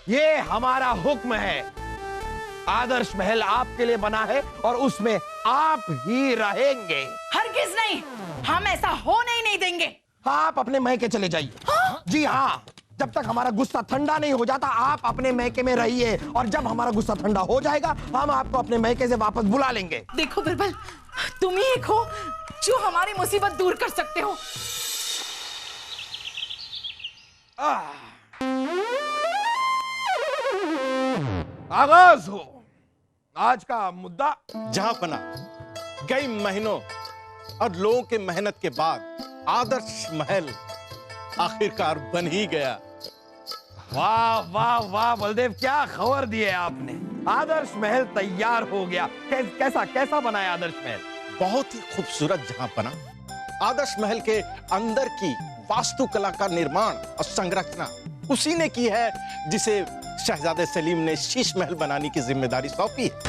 ये हमारा हुक्म है। आदर्श महल आपके लिए बना है और उसमें आप ही रहेंगे। हरगिज नहीं, हम ऐसा होने ही नहीं देंगे। आप अपने मैके चले जाइए। हाँ? जी हाँ, जब तक हमारा गुस्सा ठंडा नहीं हो जाता आप अपने मैके में रहिए, और जब हमारा गुस्सा ठंडा हो जाएगा हम आपको अपने मैके से वापस बुला लेंगे। देखो बिरबल, तुम ही एक हो जो हमारी मुसीबत दूर कर सकते हो। आगाज हो। आज का मुद्दा जहांपना, कई महीनों और लोगों के मेहनत के बाद आदर्श महल आखिरकार बन ही गया। वाह वाह वाह बलदेव, क्या खबर दी है आपने। आदर्श महल तैयार हो गया। कैसा कैसा बना है आदर्श महल? बहुत ही खूबसूरत जहांपना। आदर्श महल के अंदर की वास्तुकला का निर्माण और संरचना उसी ने की है जिसे शहजादे सलीम ने शीश महल बनाने की जिम्मेदारी सौंपी है।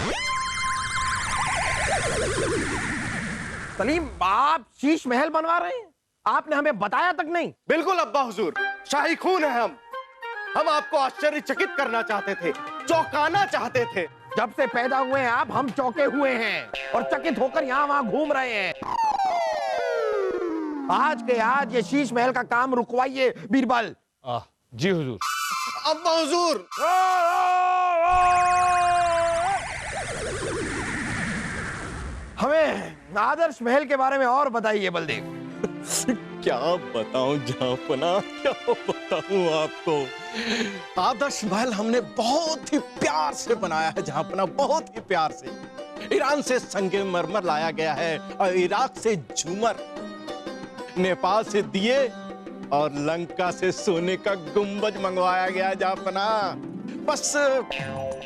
सलीम, आप शीश महल बनवा रहे हैं? आपने हमें बताया तक नहीं। बिल्कुल अब्बा हुजूर, शाही खून है हम आपको आश्चर्यचकित करना चाहते थे, चौंकाना चाहते थे। जब से पैदा हुए हैं आप हम चौंके हुए हैं और चकित होकर यहाँ वहां घूम रहे हैं। आज के आज ये शीश महल का काम रुकवाइए बीरबल। जी हुजूर। अब्बा हुजूर, हमें आदर्श महल के बारे में और बताइए बलदेव। क्या बताऊं जहांपना, क्या बताऊं आपको। आदर्श महल हमने बहुत ही प्यार से बनाया है जहांपना, बहुत ही प्यार से। ईरान से संगे मरमर लाया गया है और इराक से झूमर, नेपाल से दिए और लंका से सोने का गुंबज मंगवाया गया जहांपना। बस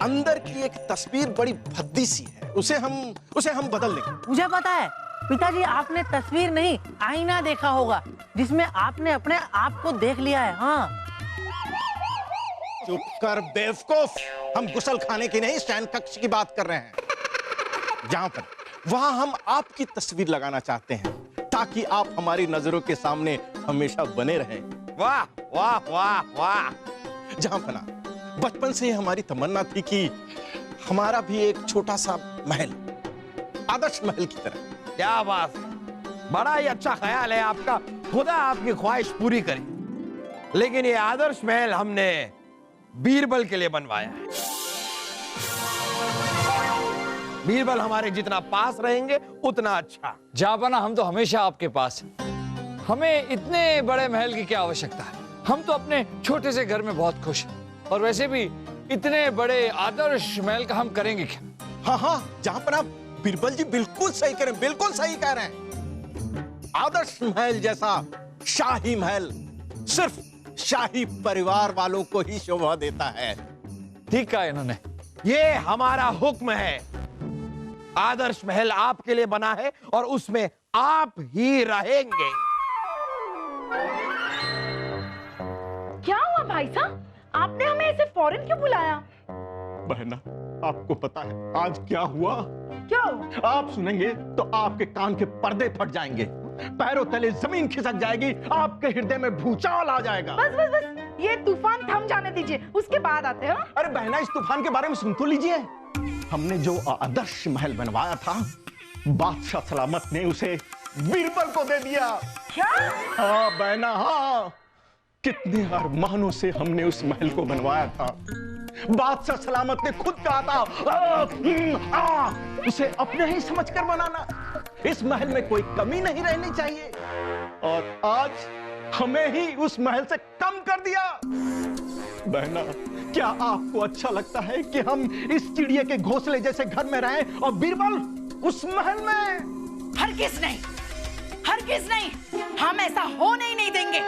अंदर की एक तस्वीर बड़ी भद्दी सी है, उसे हम बदल लेंगे। मुझे पता है पिताजी, आपने तस्वीर नहीं आईना देखा होगा जिसमें आपने अपने आप को देख लिया है। हाँ, चुप कर बेवकूफ, हम गुसल खाने की नहीं शयन कक्ष की बात कर रहे हैं। जहां पर वहां हम आपकी तस्वीर लगाना चाहते हैं ताकि आप हमारी नजरों के सामने हमेशा बने रहें। वाह वाह वाह वाह। जहां पना, बचपन से ही हमारी तमन्ना थी कि हमारा भी एक छोटा सा महल आदर्श महल की तरह। क्या बात है, बड़ा ही अच्छा ख्याल है आपका। खुदा आपकी ख्वाहिश पूरी करे। लेकिन ये आदर्श महल हमने बीरबल के लिए बनवाया है। बीरबल हमारे जितना पास रहेंगे उतना अच्छा। जहांपना, हम तो हमेशा आपके पास हैं। हमें इतने बड़े महल की क्या आवश्यकता है? हम तो अपने छोटे से घर में बहुत खुश हैं। और वैसे भी इतने बड़े आदर्श महल का हम करेंगे क्या? हाँ हाँ जहांपना, बीरबल जी बिल्कुल सही कह रहे हैं, बिल्कुल सही कह रहे हैं। आदर्श महल जैसा शाही महल सिर्फ शाही परिवार वालों को ही शोभा देता है। ठीक कहा इन्होंने। ये हमारा हुक्म है। आदर्श महल आपके लिए बना है और उसमें आप ही रहेंगे। क्या हुआ भाई साहब, आपने हमें ऐसे फौरन क्यों बुलाया? बहना, आपको पता है आज क्या हुआ? क्या? आप सुनेंगे तो आपके कान के पर्दे फट जाएंगे, पैरों तले जमीन खिसक जाएगी, आपके हृदय में भूचाल आ जाएगा। बस बस बस, ये तूफान थम जाने दीजिए, उसके बाद आते हैं। अरे बहना, इस तूफान के बारे में सुन तो लीजिए। हमने जो आदर्श महल बनवाया था, बादशाह सलामत ने उसे बीरबल को दे दिया। क्या? हाँ बहना, हाँ। कितने अरमानों से हमने उस महल को बनवाया था। बादशाह सलामत ने खुद कहा था उसे अपने ही समझकर बनाना, इस महल में कोई कमी नहीं रहनी चाहिए। और आज हमें ही उस महल से कम कर दिया। बहना, क्या आपको अच्छा लगता है कि हम इस चिड़िया के घोंसले जैसे घर में रहें और बीरबल उस महल में? हरगिज नहीं, हरगिज नहीं, हम ऐसा होने ही नहीं देंगे।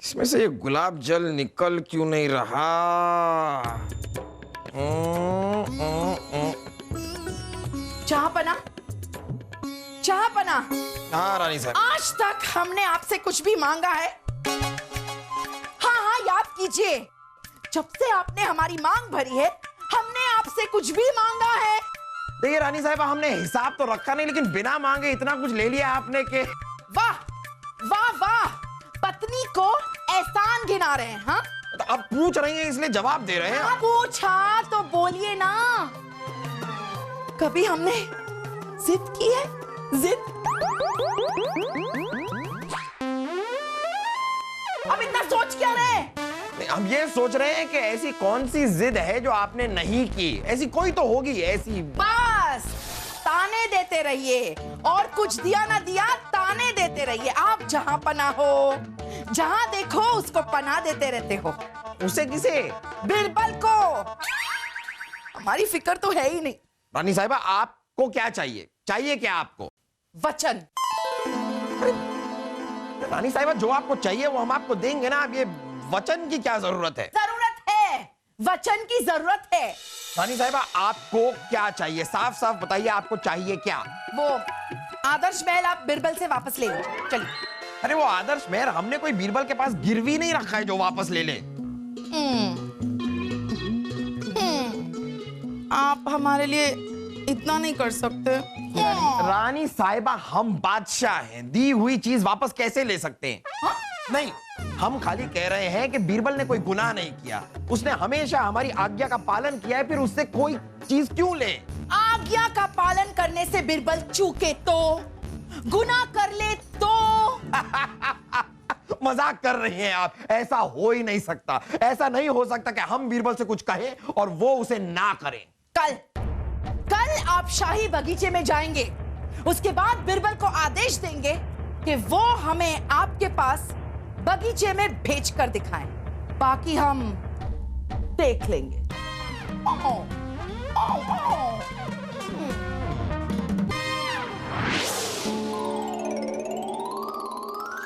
इसमें से ये गुलाब जल निकल क्यों नहीं रहा? जहांपना, जहांपना, हाँ रानी साहब। आज तक हमने आपसे कुछ भी मांगा है? हाँ हाँ याद कीजिए, जब से आपने हमारी मांग भरी है हमने आपसे कुछ भी मांगा है? देखिए रानी साहिबा, हमने हिसाब तो रखा नहीं, लेकिन बिना मांगे इतना कुछ ले लिया आपने के। वाह वाह वाह, पत्नी को एहसान गिना रहे हैं। हाँ, तो अब पूछ रही हैं इसलिए जवाब दे रहे हैं। पूछा तो बोलिए ना। कभी हमने जिद की है? जिद? अब इतना सोच क्या रहे हैं? हम ये सोच रहे हैं कि ऐसी कौन सी जिद है जो आपने नहीं की। ऐसी कोई तो होगी ऐसी। बस ताने देते रहिए, और कुछ दिया ना दिया ताने देते रहिए। आप जहां पना हो, जहां देखो उसको पना देते रहते हो। उसे किसे? बिरबल को। हमारी फिक्र तो है ही नहीं। रानी साहिबा, आपको क्या चाहिए? चाहिए क्या आपको? वचन। रानी साहिबा, जो आपको चाहिए वो हम आपको देंगे ना। अब ये वचन की क्या जरूरत है? जरूरत है, वचन की जरूरत है। रानी साहिबा, आपको क्या चाहिए? साफ साफ बताइए, आपको चाहिए क्या? वो आदर्श महल आप बिरबल से वापस ले लीजिए। चलिए। अरे वो आदर्श महल हमने कोई बीरबल के पास गिरवी नहीं रखा है जो वापस ले ले। आप हमारे लिए इतना नहीं कर सकते। रानी साहिबा, हम बादशाह हैं, दी हुई चीज वापस कैसे ले सकते हैं? हाँ? नहीं, हम खाली कह रहे हैं कि बीरबल ने कोई गुनाह नहीं किया। उसने हमेशा हमारी आज्ञा का पालन किया है, फिर उससे कोई चीज क्यों ले? आज्ञा का पालन करने से बिरबल चूके तो, गुनाह कर ले तो। मजाक कर रही हैं आप। ऐसा हो ही नहीं सकता। ऐसा नहीं हो सकता कि हम बीरबल से कुछ कहें और वो उसे ना करें। कल आप शाही बगीचे में जाएंगे। उसके बाद बिरबल को आदेश देंगे कि वो हमें आपके पास बगीचे में भेज कर दिखाएं। बाकी हम देख लेंगे।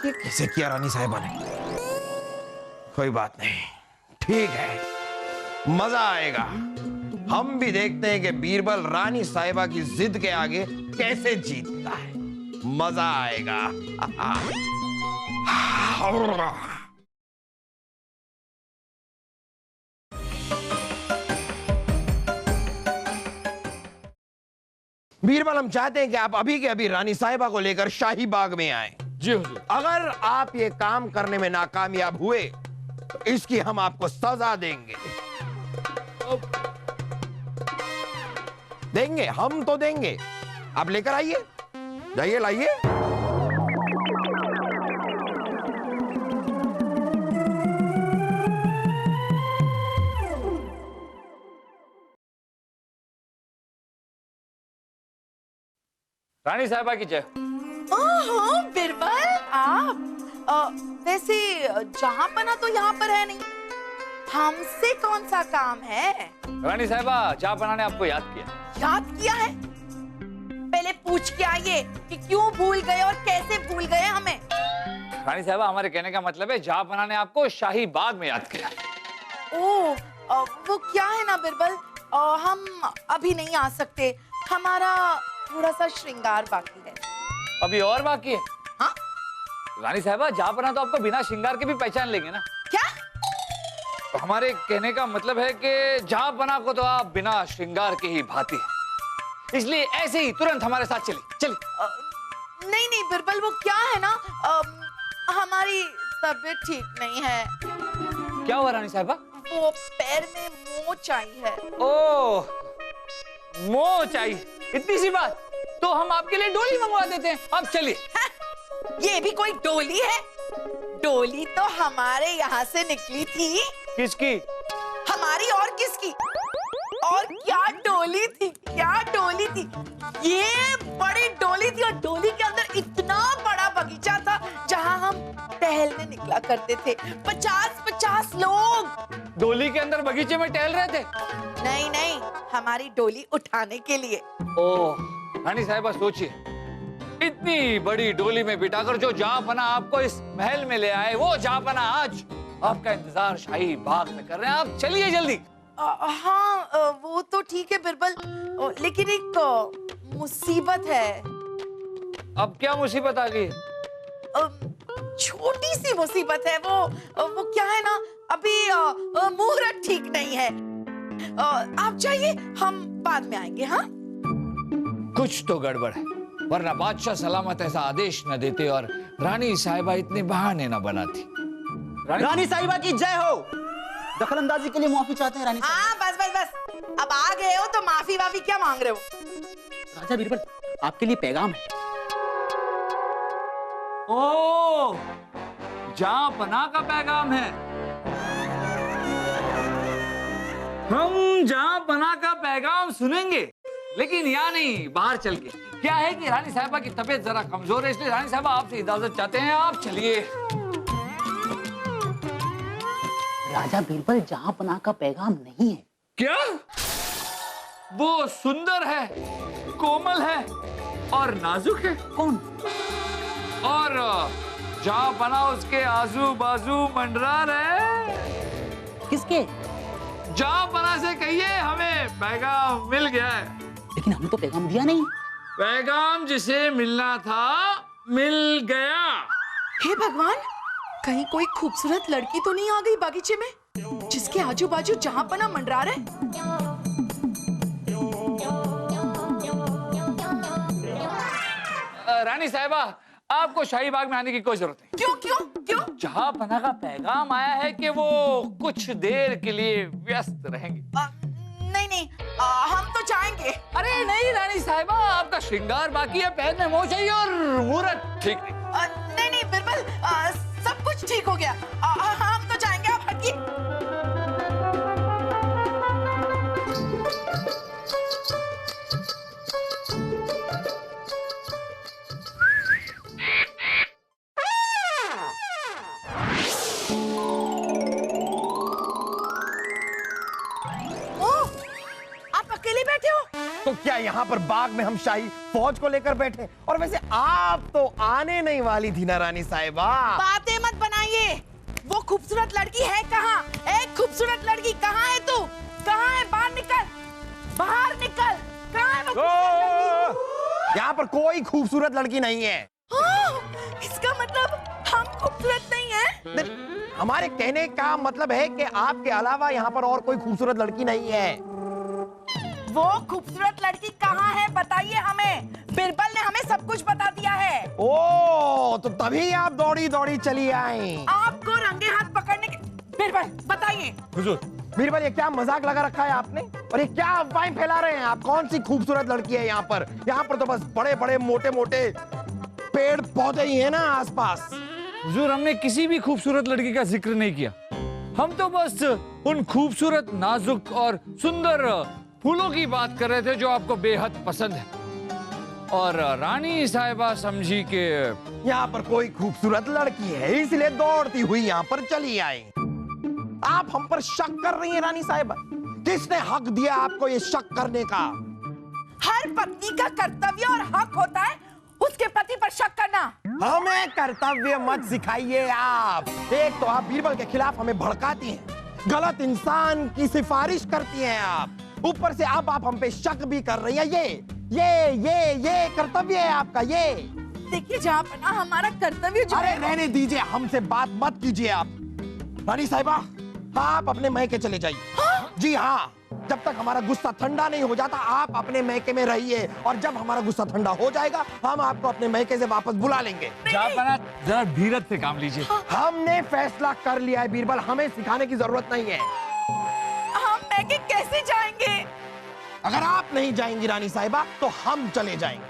ये कैसे किया रानी साहिबा ने? कोई बात नहीं, ठीक है, मजा आएगा। हम भी देखते हैं कि बीरबल रानी साहिबा की जिद के आगे कैसे जीतता है। मजा आएगा। बीरबल, हम चाहते हैं कि आप अभी के अभी रानी साहिबा को लेकर शाही बाग में आएं। जी हुजूर। अगर आप ये काम करने में नाकामयाब हुए तो इसकी हम आपको सजा देंगे। देंगे, हम तो देंगे। आप लेकर आइए, जाइए लाइए। रानी साहिबा की जय। ओहो बिरबल, आप वैसे जहां पना तो यहाँ पर है नहीं। हमसे कौन सा काम है? रानी साहिबा, जहाँ पना ने आपको याद किया। याद किया है? पहले पूछ के आइए कि क्यों भूल गए और कैसे भूल गए हमें। रानी साहिबा, हमारे कहने का मतलब है जहाँ पना ने आपको शाही बाग में याद किया। ओ, वो क्या है ना बिरबल, हम अभी नहीं आ सकते। हमारा थोड़ा सा श्रृंगार बाकी है। अभी और बाकी है? हाँ? रानी साहिबा, जहाँ पना तो आपको बिना श्रृंगार के भी पहचान लेंगे ना। क्या? तो हमारे कहने का मतलब है कि जहाँ पना को तो आप बिना श्रृंगार के ही भाती है, इसलिए ऐसे ही तुरंत हमारे साथ चलिए। नहीं नहीं बिरबल, वो क्या है ना, हमारी तबीयत ठीक नहीं है। क्या हुआ रानी साहिबा? वो पैर में मोच आई है। ओह, मोच आई, इतनी सी बात? तो हम आपके लिए डोली मंगवा देते हैं, आप चलिए। ये भी कोई डोली है? डोली तो हमारे यहाँ से निकली थी। किसकी? हमारी और किसकी? और क्या डोली थी, क्या डोली थी? ये बड़ी डोली थी, और डोली के अंदर इतना बड़ा बगीचा था जहाँ हम टहलने निकला करते थे। 50-50 लोग डोली के अंदर बगीचे में टहल रहे थे? नहीं नहीं, हमारी डोली उठाने के लिए। ओह, रानी साहिबा सोचिए, इतनी बड़ी डोली में बिठाकर जो जहाँपना आपको इस महल में ले आए, वो जहाँपना आज आपका इंतजार शाही बाग में कर रहे हैं। आप चलिए जल्दी। हाँ, वो तो ठीक है बिरबल, लेकिन एक मुसीबत है। अब क्या मुसीबत आ गई? छोटी सी मुसीबत है। वो क्या है ना, अभी मुहूर्त ठीक नहीं है। आप जाइए, हम बाद में आएंगे। हाँ, कुछ तो गड़बड़ है, वरना बादशाह सलामत ऐसा आदेश न देते और रानी साहिबा इतने बहाने न बनाती। रानी साहिबा की जय हो। दखल अंदाजी के लिए माफी चाहते हैं रानी साहिबा। हाँ बस बस बस, अब आ गए हो तो माफी वाफी क्या मांग रहे हो? राजा बीरबल, आपके लिए पैगाम है। ओ, जहां पना का पैगाम है। हम जहां पना का पैगाम सुनेंगे, लेकिन यहाँ नहीं, बाहर चल के। क्या है कि रानी साहिबा की तबीयत जरा कमजोर है, इसलिए रानी साहिबा आपसे इजाजत चाहते हैं, आप चलिए। राजा बीरबल, जहां पनाह का पैगाम नहीं है। क्या? वो सुंदर है, कोमल है और नाजुक है। कौन? और जहां पना उसके आजू बाजू मंडरा रहे। किसके? जहां पना से कहिए हमें पैगाम मिल गया है। लेकिन हमने तो पैगाम दिया नहीं। पैगाम जिसे मिलना था मिल गया। हे भगवान, कहीं कोई खूबसूरत लड़की तो नहीं आ गई बागीचे में, जिसके आजू बाजू जहां पना मंडरा रहे? रानी साहिबा, आपको शाही बाग में आने की कोई जरूरत नहीं। क्यों क्यों क्यों? जहां पना का पैगाम आया है कि वो कुछ देर के लिए व्यस्त रहेंगे। नहीं नहीं, हम तो जाएंगे। अरे नहीं रानी साहिबा, आपका श्रृंगार बाकी है, पैर में मोह चाहिए और मुहूर्त ठीक नहीं। नहीं नहीं बिरबल, सब कुछ ठीक हो गया। हम तो जाएंगे, आप हटिए। तो क्या यहाँ पर बाग में हम शाही फौज को लेकर बैठे? और वैसे आप तो आने नहीं वाली थी ना रानी साहिबा। बातें मत बनाइए। वो खूबसूरत लड़की है कहाँ? एक खूबसूरत लड़की कहाँ है तू? कहाँ है? बाहर निकल, बाहर निकल। कहाँ है वो खूबसूरत लड़की? यहाँ पर कोई खूबसूरत लड़की नहीं है। इसका मतलब हम खूबसूरत नहीं है? हमारे कहने का मतलब है कि आपके अलावा यहाँ पर और कोई खूबसूरत लड़की नहीं है। वो खूबसूरत लड़की कहाँ है बताइए हमें। बिरबल ने हमें सब कुछ बता दिया है। ओ, तो तभी आप दौड़ी दौड़ी चली आई। आपको रंगे हाथ पकड़ने के। बिरबल बताइए। हुजूर, बीरबल ये क्या मजाक लगा रखा है आपने? और ये क्या अफवाहें फैला रहे हैं आप? कौन सी खूबसूरत लड़की है यहाँ पर? यहाँ पर तो बस बड़े बड़े मोटे मोटे पेड़ पौधे ही है ना आसपास। हुजूर, हमने किसी भी खूबसूरत लड़की का जिक्र नहीं किया। हम तो बस उन खूबसूरत, नाजुक और सुंदर फूलों की बात कर रहे थे जो आपको बेहद पसंद है। और रानी साहिबा समझी कि यहाँ पर कोई खूबसूरत लड़की है, इसलिए दौड़ती हुई यहाँ पर चली आई। आप हम पर शक कर रही हैं रानी साहिबा? किसने हक दिया आपको ये शक करने का? हर पत्नी का कर्तव्य और हक होता है उसके पति पर शक करना। हमें कर्तव्य मत सिखाइए आप। एक तो आप बीरबल के खिलाफ हमें भड़काती हैं, गलत इंसान की सिफारिश करती हैं आप, ऊपर से अब आप हम पे शक भी कर रही हैं। ये कर्तव्य है आपका। ये देखिए जहाँ पर ना हमारा कर्तव्य जो अरे है। रहने दीजिए, हमसे बात मत कीजिए आप। रानी साहिबा, आप अपने मैके चले जाइए। जी हाँ, जब तक हमारा गुस्सा ठंडा नहीं हो जाता आप अपने मैके में रहिए, और जब हमारा गुस्सा ठंडा हो जाएगा हम आपको अपने मैके से वापस बुला लेंगे। जरा धीरज से काम लीजिए। हमने फैसला कर लिया है बीरबल, हमें सिखाने की जरूरत नहीं है। हम मैके कैसे जाएंगे? अगर आप नहीं जाएंगी रानी साहिबा तो हम चले जाएंगे।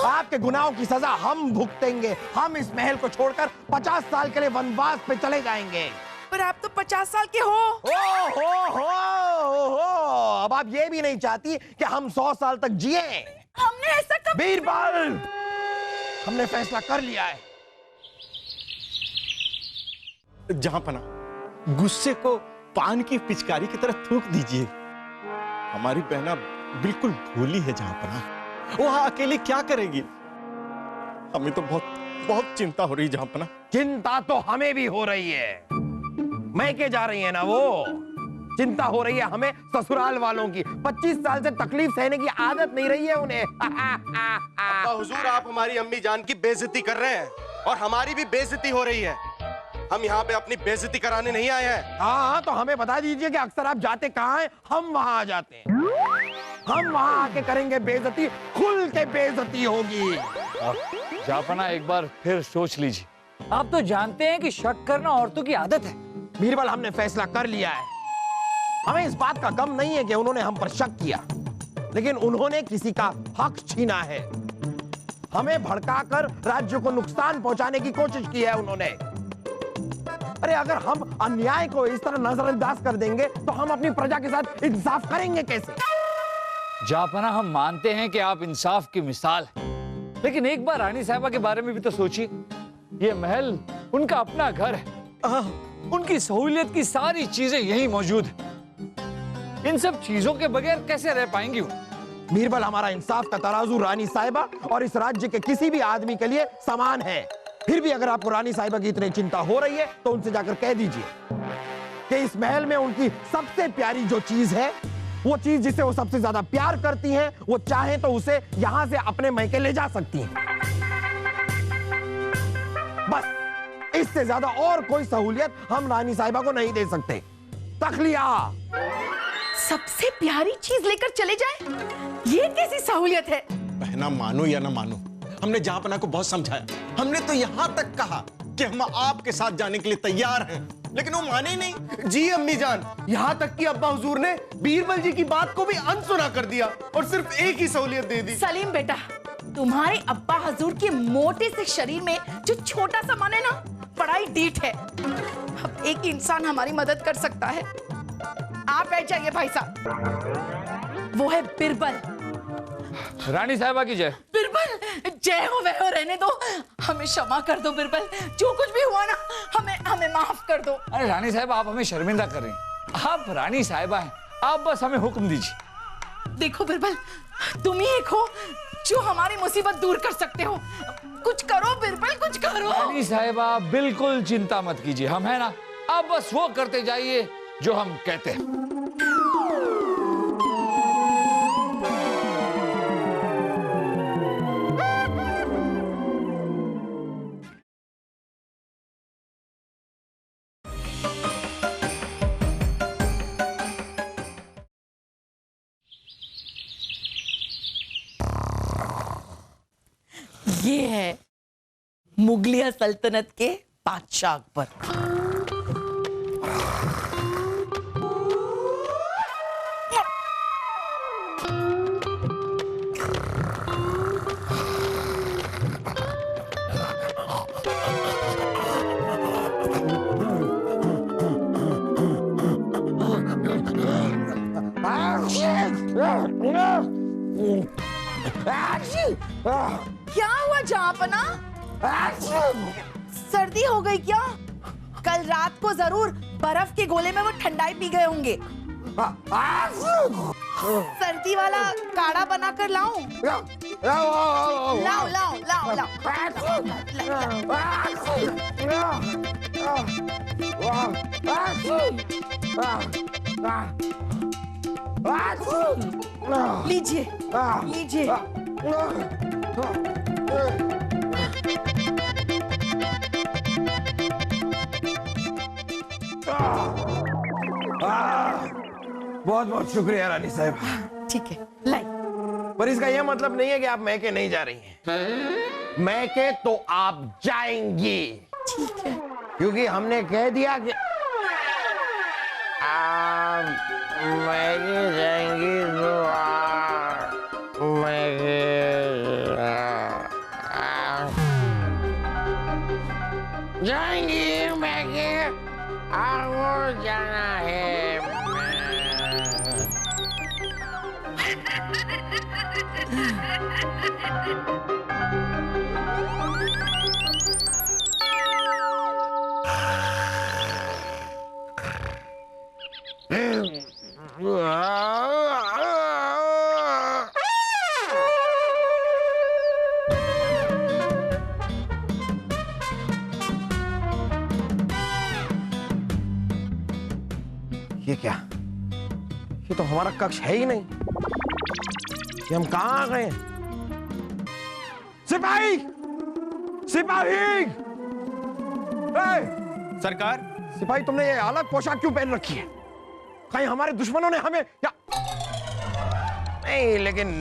आपके गुनाहों की सजा हम भुगतेंगे। हम इस महल को छोड़कर 50 साल के लिए वनवास पे चले जाएंगे। पर आप तो 50 साल के हो। अब आप ये भी नहीं चाहती कि हम 100 साल तक जिए? हमने ऐसा कब? बीरबल, हमने फैसला कर लिया है। जहांपना, गुस्से को पान की पिचकारी की तरह थूक दीजिए। हमारी बहना बिल्कुल भोली है जहांपना, वो अकेले क्या करेगी? हमें तो बहुत बहुत चिंता हो रही है जहांपना। चिंता तो हमें भी हो रही है। मैके जा रही है ना वो, चिंता हो रही है हमें ससुराल वालों की। 25 साल से तकलीफ सहने की आदत नहीं रही है उन्हें। अब्बा हुजूर, आप हमारी अम्मी जान की बेइज्जती कर रहे हैं और हमारी भी बेइज्जती हो रही है। हम यहाँ पे अपनी बेइज्जती कराने नहीं आए हैं। हाँ, तो हमें बता दीजिए कि अक्सर आप जाते कहाँ हैं, हम वहां आ जाते हैं। हम वहां आके करेंगे बेइज्जती, खुल के बेइज्जती होगी। जापना एक बार फिर सोच लीजिए। आप तो जानते हैं कि शक करना औरतों की आदत है। बीरबल, हमने फैसला कर लिया है। हमें इस बात का गम नहीं है कि उन्होंने हम पर शक किया, लेकिन उन्होंने किसी का हक छीना है। हमें भड़काकर राज्य को नुकसान पहुंचाने की कोशिश की है उन्होंने। अरे अगर हम अन्याय को इस तरह नजरअंदाज कर देंगे तो हम अपनी प्रजा के साथ इंसाफ करेंगे कैसे? जापना, हम मानते हैं कि आप इंसाफ की मिसाल हैं, लेकिन एक बार रानी साहिबा के बारे में भी तो सोचिए। ये महल उनका अपना घर है। उनकी सहूलियत की सारी चीजें यहीं मौजूद है। इन सब चीजों के बगैर कैसे रह पाएंगी वो? बीरबल, हमारा इंसाफ का तराजू रानी साहिबा और इस राज्य के किसी भी आदमी के लिए समान है। फिर भी अगर आपको रानी साहिबा की इतनी चिंता हो रही है तो उनसे जाकर कह दीजिए कि इस महल में उनकी सबसे प्यारी जो चीज है, वो चीज जिसे वो सबसे ज्यादा प्यार करती हैं, वो चाहे तो उसे यहां से अपने मैके ले जा सकती हैं। बस इससे ज्यादा और कोई सहूलियत हम रानी साहिबा को नहीं दे सकते। तखलिया, सबसे प्यारी चीज लेकर चले जाए, ये कैसी सहूलियत है? बहना, मानो या ना मानो, हमने जहापना को बहुत समझाया। हमने तो यहां तक कहा कि हम आपके साथ जाने के लिए तैयार हैं, लेकिन वो माने ही नहीं। जी अम्मी जान, यहाँ तक कि अब्बा हुजूर ने बीरबल जी की बात को भी अनसुना कर दिया और सिर्फ एक ही सहूलियत दे दी। सलीम बेटा, तुम्हारे अब्बा हजूर के मोटे से शरीर में जो छोटा सा मन है ना, बड़ा ही डीठ है। अब एक इंसान हमारी मदद कर सकता है। आप बैठ जाइए भाई साहब। वो है बीरबल। रानी साहिबा की जय। बीरबल, जय हो वह हो, रहने दो। हमें क्षमा कर दो बीरबल, जो कुछ भी हुआ ना, हमें माफ कर दो। अरे रानी साहिबा, आप हमें शर्मिंदा कर रही हैं। आप रानी साहिबा हैं, आप बस हमें हुक्म दीजिए। देखो बीरबल, तुम ही एक हो जो हमारी मुसीबत दूर कर सकते हो। कुछ करो बीरबल, कुछ करो। रानी साहिबा, बिल्कुल चिंता मत कीजिए, हम है ना। आप बस वो करते जाइए जो हम कहते हैं। ये है मुगलिया सल्तनत के बादशाह अकबर। क्या हुआ जहांपना? सर्दी हो गई क्या? कल रात को जरूर बर्फ के गोले में वो ठंडाई पी गए होंगे। सर्दी वाला काढ़ा बनाकर लाऊं? लाओ लाओ लाओ लाओ। लीजिए लीजिए। बहुत बहुत शुक्रिया रानी साहिबा। ठीक है, लाई। पर इसका यह मतलब नहीं है कि आप मैके नहीं जा रही हैं। मैके तो आप जाएंगी। ठीक है, क्योंकि हमने कह दिया कि आप मैके जाएंगी तो जाएंगी मैके, आपको जाना है। ये क्या? ये तो हमारा कक्ष है ही नहीं। ये हम कहाँ आ गए? सिपाही! सिपाही! सरकार। सिपाही तुमने ये अलग पोशाक क्यों पहन रखी है? कहीं हमारे दुश्मनों ने हमें या नहीं, लेकिन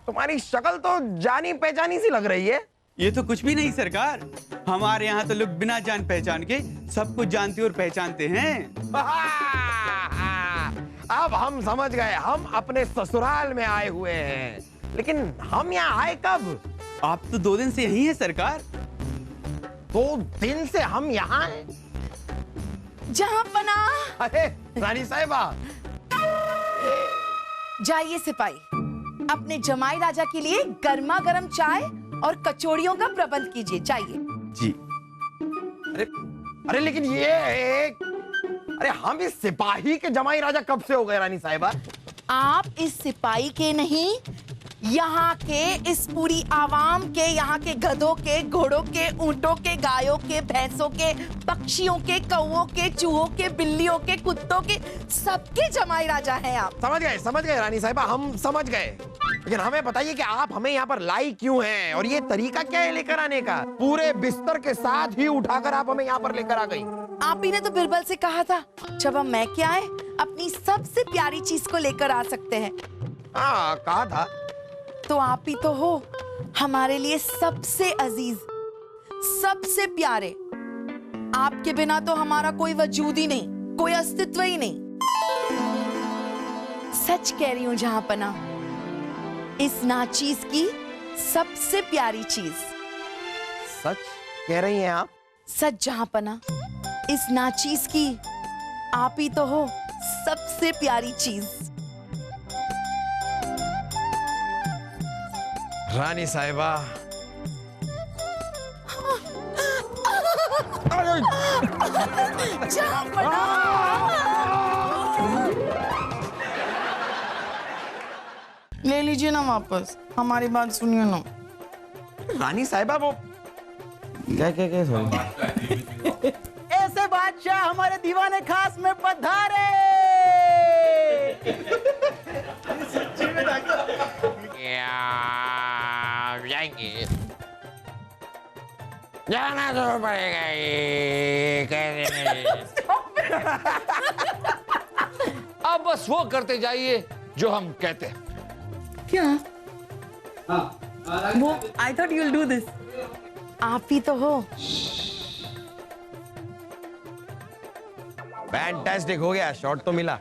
तुम्हारी शक्ल तो जानी पहचानी सी लग रही है। ये तो कुछ भी नहीं सरकार, हमारे यहाँ तो लोग बिना जान पहचान के सब कुछ जानते और पहचानते हैं। अब हम समझ गए, हम अपने ससुराल में आए हुए हैं। लेकिन हम यहाँ आए कब? आप तो 2 दिन से यही हैं सरकार। 2 दिन से हम यहाँ हैं? जहां पना अरे रानी साहिबा, जाइए सिपाही, अपने जमाई राजा के लिए गर्मा गर्म चाय और कचौड़ियों का प्रबंध कीजिए। जाइए। जी। अरे लेकिन ये अरे हम इस सिपाही के जमाई राजा कब से हो गए रानी साहिबा? आप इस सिपाही के नहीं, यहाँ के इस पूरी आवाम के, यहाँ के गधों के, घोड़ों के, ऊंटों के, गायों के, भैंसों के, पक्षियों के, कौओं के, चूहों के, बिल्लियों के, कुत्तों के, सबके जमाई राजा हैं आप। समझ गए रानी साहिबा, हम समझ गए। लेकिन हमें बताइए कि आप हमें यहाँ पर लाई क्यों हैं और ये तरीका क्या है लेकर आने का? पूरे बिस्तर के साथ ही उठाकर आप हमें यहाँ पर लेकर आ गई। आप ही ने तो बिरबल से कहा था, जब हम मैं क्या है अपनी सबसे प्यारी चीज को लेकर आ सकते हैं। हाँ कहा था। तो आप ही तो हो हमारे लिए सबसे अजीज, सबसे प्यारे। आपके बिना तो हमारा कोई वजूद ही नहीं, कोई अस्तित्व ही नहीं। सच कह रही हूं जहांपना, इस नाचीज की सबसे प्यारी चीज। सच कह रही हैं आप? सच जहांपना, इस नाचीज की आप ही तो हो सबसे प्यारी चीज। रानी साहिबा, ले लीजिए ना वापस, हमारी बात सुनिए ना। रानी साहिबा वो क्या ऐसे बादशाह हमारे दीवाने खास में पधारे। जाएंगे, जाना तो पड़ेगा ही, कैसे नहीं? अब बस वो करते जाइए जो हम कहते हैं। क्या? वो I thought you will do this. आप ही तो हो। फैंटास्टिक, हो गया, शॉट तो मिला।